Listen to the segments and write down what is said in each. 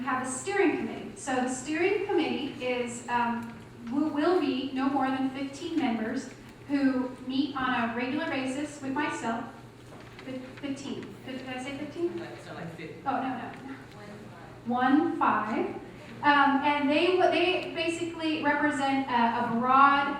have a steering committee. So the steering committee is will be no more than 15 members who meet on a regular basis with myself. 15. Did I say 15? So like 50. Oh, no. 1-5. And they basically represent a broad,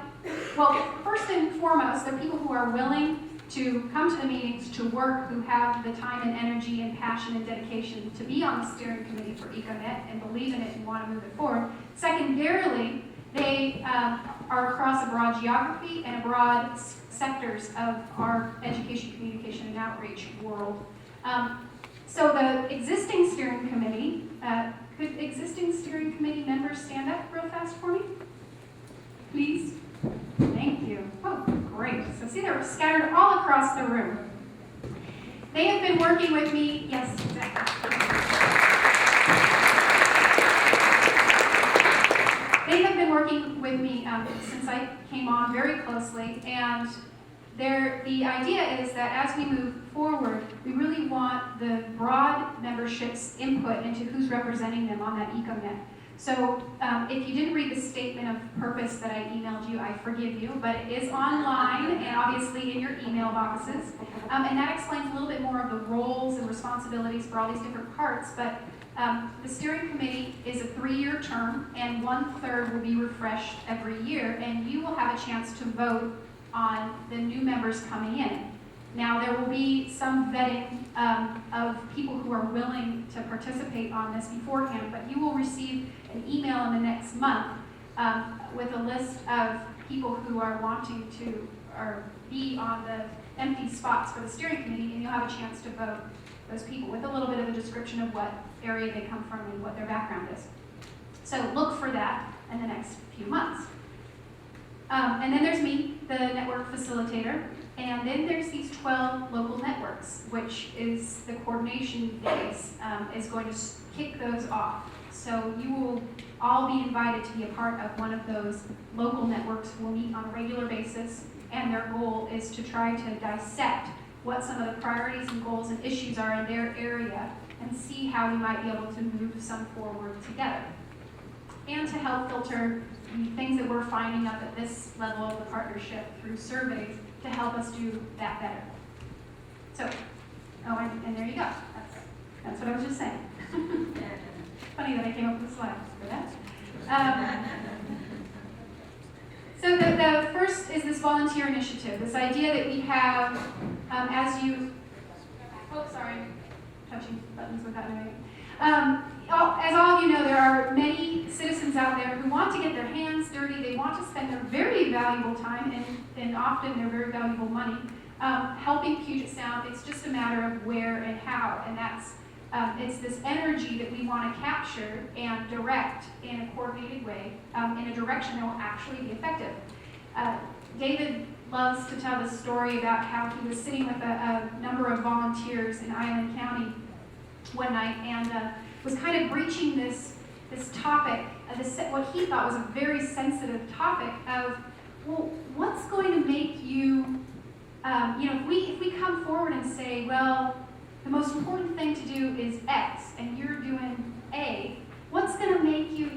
well, first and foremost, they're people who are willing to come to the meetings, to work, who have the time and energy and passion and dedication to be on the steering committee for EcoNet and believe in it and want to move it forward. Secondarily, they are across a broad geography and a broad sectors of our education, communication, and outreach world. So the existing steering committee, could existing steering committee members stand up real fast for me? Please. Thank you. Oh, great. So see, they're scattered all across the room. They have been working with me. Yes, exactly. They have been working with me since I came on very closely, and the idea is that as we move forward, we really want the broad membership's input into who's representing them on that EcoNet. So if you didn't read the statement of purpose that I emailed you, I forgive you, but it is online and obviously in your email boxes. And that explains a little bit more of the roles and responsibilities for all these different parts. But the steering committee is a 3-year term, and 1/3 will be refreshed every year, and you will have a chance to vote on the new members coming in. Now, there will be some vetting of people who are willing to participate on this beforehand, but you will receive an email in the next month with a list of people who are wanting to or be on the empty spots for the steering committee, and you'll have a chance to vote those people with a little bit of a description of what area they come from and what their background is. So look for that in the next few months. And then there's me, the network facilitator, and then there's these 12 local networks, which is the coordination phase, is going to kick those off. So you will all be invited to be a part of one of those local networks. We'll meet on a regular basis, and their goal is to try to dissect what some of the priorities and goals and issues are in their area and see how we might be able to move some forward together. And to help filter the things that we're finding up at this level of the partnership through surveys to help us do that better. So, and there you go. That's what I was just saying. Funny that I came up with slides for that. So the first is this volunteer initiative, this idea that we have as touching buttons without knowing it. As all of you know, there are many citizens out there who want to get their hands dirty. They want to spend their very valuable time and often their very valuable money helping Puget Sound. It's just a matter of where and how, and that's it's this energy that we want to capture and direct in a coordinated way in a direction that will actually be effective. David loves to tell the story about how he was sitting with a number of volunteers in Island County one night and was kind of breaching this topic, what he thought was a very sensitive topic of, well, what's going to make you, if we come forward and say, well, the most important thing to do is X, and you're doing A, what's going to make you,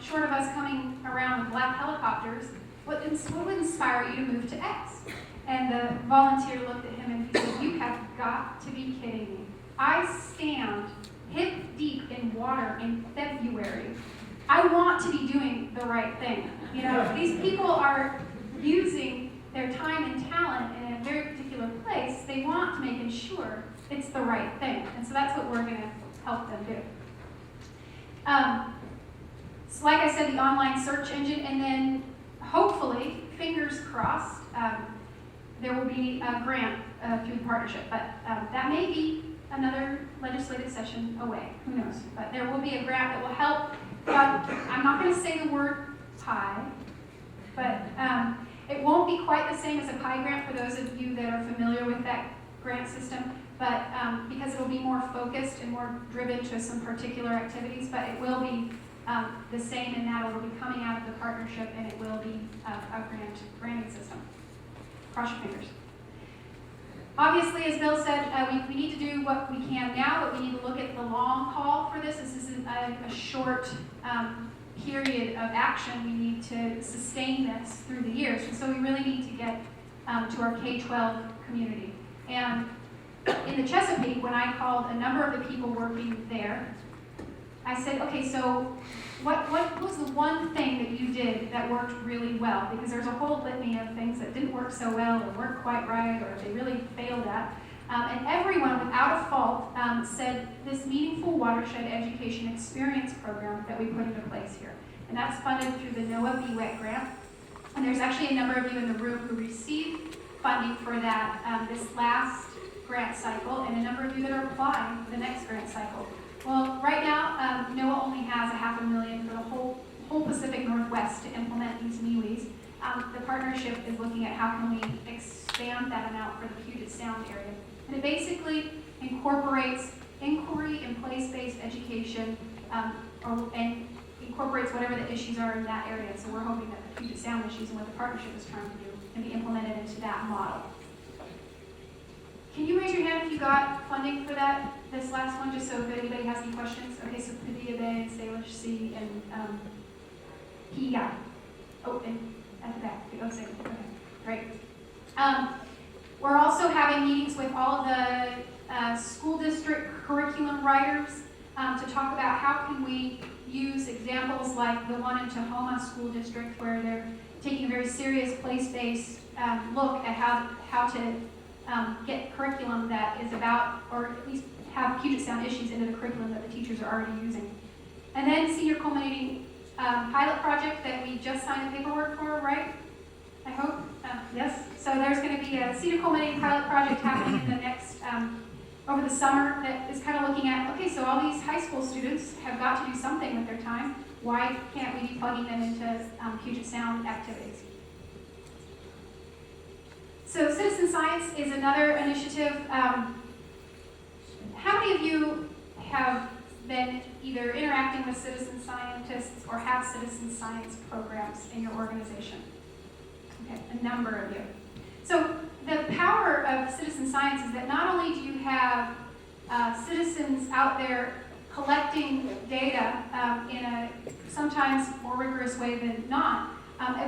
short of us coming around with black helicopters, what would inspire you to move to X? And the volunteer looked at him and he said, you have got to be kidding me. I stand hip deep in water in February. I want to be doing the right thing. These people are using their time and talent in a very particular place. They want to make sure it's the right thing. And so that's what we're going to help them do. So like I said, the online search engine, and then hopefully, fingers crossed, there will be a grant through the partnership. But that may be another legislative session away. Who knows? But there will be a grant that will help. I'm not going to say the word pie, but it won't be quite the same as a pie grant for those of you that are familiar with that grant system, but because it will be more focused and more driven to some particular activities, but it will be the same in that it will be coming out of the partnership and it will be a granting system. Cross your fingers. Obviously, as Bill said, we need to do what we can now, but we need to look at the long haul for this. This isn't a short period of action. We need to sustain this through the years. And so we really need to get to our K-12 community. And in the Chesapeake, when I called a number of the people working there, I said, okay, so what was the one thing that you did that worked really well? Because there's a whole litany of things that didn't work so well or weren't quite right or they really failed at. And everyone, without a fault, said this meaningful watershed education experience program that we put into place here. And that's funded through the NOAA BWEC grant. And there's actually a number of you in the room who received funding for that this last grant cycle, and a number of you that are applying for the next grant cycle. Well, right now, NOAA only has $500,000 for the whole Pacific Northwest to implement these MIWIs. The partnership is looking at how can we expand that amount for the Puget Sound area. And it basically incorporates inquiry and place-based education and incorporates whatever the issues are in that area. So we're hoping that the Puget Sound issues and what the partnership is trying to do can be implemented into that model. Can you raise your hand if you got funding for that, this last one, just so if anybody has any questions? Okay, so Padilla Bay, Salish Sea, and PEI. Oh, and at the back, oh, Salish, okay, great. We're also having meetings with all of the school district curriculum writers to talk about how can we use examples like the one in Tahoma School District where they're taking a very serious place-based look at how to get curriculum that is about, or at least have Puget Sound issues into the curriculum that the teachers are already using. And then senior culminating pilot project that we just signed the paperwork for, right? I hope, yes. So there's going to be a senior culminating pilot project happening in the next, over the summer that is kind of looking at, okay, so all these high school students have got to do something with their time. Why can't we be plugging them into Puget Sound activities? So citizen science is another initiative. How many of you have been either interacting with citizen scientists or have citizen science programs in your organization? Okay, a number of you. So the power of citizen science is that not only do you have citizens out there collecting data in a sometimes more rigorous way than not,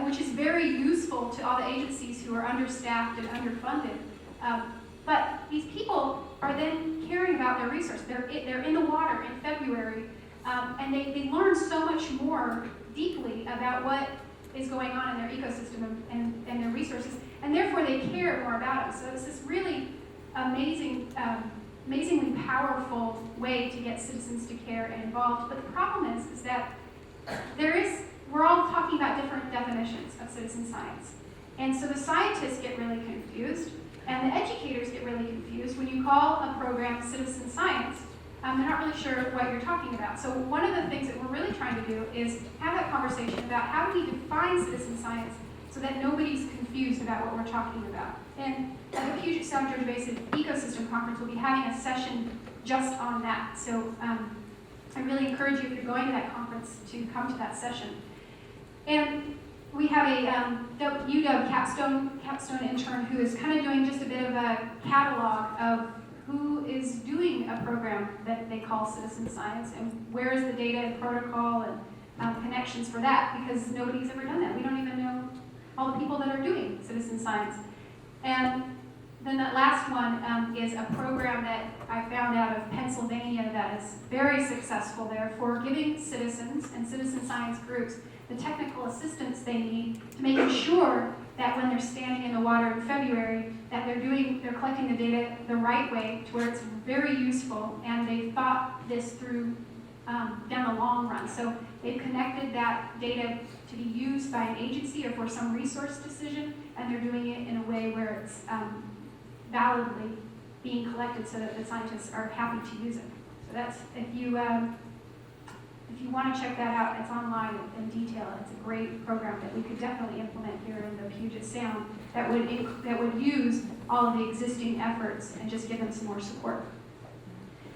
which is very useful to all the agencies who are understaffed and underfunded. But these people are then caring about their resource. They're in the water in February, and they learn so much more deeply about what is going on in their ecosystem and their resources, and therefore they care more about it. So it's this really amazingly powerful way to get citizens to care and involved. But the problem is that we're all talking about different definitions of citizen science. And so the scientists get really confused, and the educators get really confused when you call a program citizen science. They're not really sure what you're talking about. So one of the things that we're really trying to do is have that conversation about how do we define citizen science so that nobody's confused about what we're talking about. And at the Puget Sound Georgia Basin Ecosystem Conference, we'll be having a session just on that. So I really encourage you, if you're going to that conference, to come to that session. And we have a UW capstone intern who is kind of doing just a bit of a catalog of who is doing a program that they call citizen science and where is the data and protocol and connections for that, because nobody's ever done that. We don't even know all the people that are doing citizen science. And then that last one is a program that I found out of Pennsylvania that is very successful there for giving citizens and citizen science groups the technical assistance they need to making sure that when they're standing in the water in February, that they're collecting the data the right way to where it's very useful, and they've thought this through down the long run. So they've connected that data to be used by an agency or for some resource decision, and they're doing it in a way where it's validly being collected so that the scientists are happy to use it. So that's, if you want to check that out, it's online in detail. It's a great program that we could definitely implement here in the Puget Sound that would use all of the existing efforts and just give them some more support.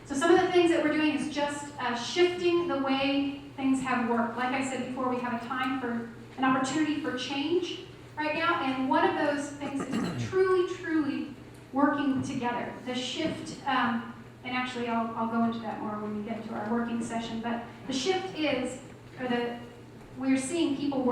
So some of the things that we're doing is just shifting the way things have worked. Like I said before, we have a time for an opportunity for change right now, and one of those things is to truly working together. The shift, and actually I'll go into that more when we get to our working session, but the shift is, we're seeing people work